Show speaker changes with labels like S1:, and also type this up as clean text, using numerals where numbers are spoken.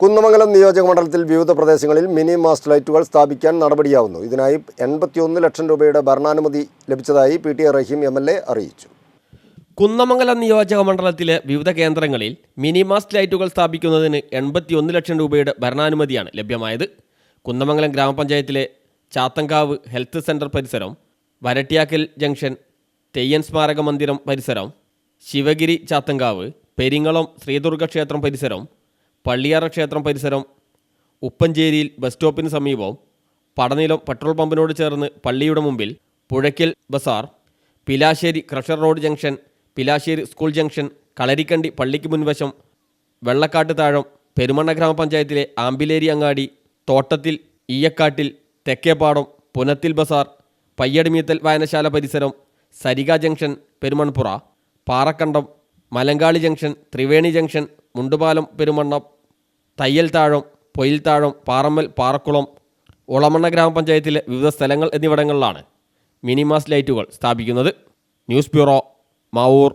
S1: കുന്നമംഗലം നിയോജകമണ്ഡലത്തിൽ വിവിധ പ്രദേശങ്ങളിൽ mini mast ലൈറ്റുകൾ സ്ഥാപിക്കാൻ നടപടിയാവുന്നു. ഇതിനായി 81 ലക്ഷം രൂപയുടെ ഭരണാനുമതി ലഭിച്ചതായി PT റഹീം MLA അറിയിച്ചു.
S2: കുന്നമംഗലം നിയോജകമണ്ഡലത്തിലെ വിവിധ കേന്ദ്രങ്ങളിൽ മിനി മാസ്റ്റ് ലൈറ്റുകൾ സ്ഥാപിക്കുന്നതിന് 81 ലക്ഷം രൂപയുടെ ഭരണാനുമതിയാണ് ലഭ്യമായത്. കുന്നമംഗലം ഗ്രാമപഞ്ചായത്തിലെ ചാത്തങ്കാവ് ഹെൽത്ത് സെൻ്റർ പരിസരം, വരട്ടിയാക്കൽ ജംഗ്ഷൻ, തെയ്യൻ സ്മാരക മന്ദിരം പരിസരം, ശിവഗിരി ചാത്തങ്കാവ്, പെരിങ്ങളം ശ്രീദുർഗ ക്ഷേത്രം പരിസരം, പള്ളിയാറ ക്ഷേത്രം പരിസരം, ഉപ്പഞ്ചേരിയിൽ ബസ് സ്റ്റോപ്പിന് സമീപം, പടനിലം പെട്രോൾ പമ്പിനോട് ചേർന്ന് പള്ളിയുടെ മുമ്പിൽ, Puzhakkal Bazar, Pilassery crusher road junction, Pilassery school junction, Kalarikandi പള്ളിക്ക് മുൻവശം, വെള്ളക്കാട്ട് താഴം, പെരുമണ്ണ ഗ്രാമപഞ്ചായത്തിലെ ആമ്പിലേരി അങ്ങാടി, തോട്ടത്തിൽ, ഈയക്കാട്ടിൽ, തെക്കേപ്പാടം, പുനത്തിൽ ബസാർ, പയ്യടിമീത്തൽ വായനശാല പരിസരം, Sarika junction പെരുമൺപുറ, Parakkandam, മലങ്കാളി junction, Triveni junction, Mundupalam പെരുമണ്ണം, തയ്യൽ താഴം, പൊയിൽ താഴം, പാറമ്മൽ, പാറക്കുളം, ഒളമണ്ണ ഗ്രാമപഞ്ചായത്തിലെ വിവിധ സ്ഥലങ്ങൾ എന്നിവിടങ്ങളിലാണ് മിനി മാസ്റ്റ് ലൈറ്റുകൾ സ്ഥാപിക്കുന്നത്. News bureau, Mavoor.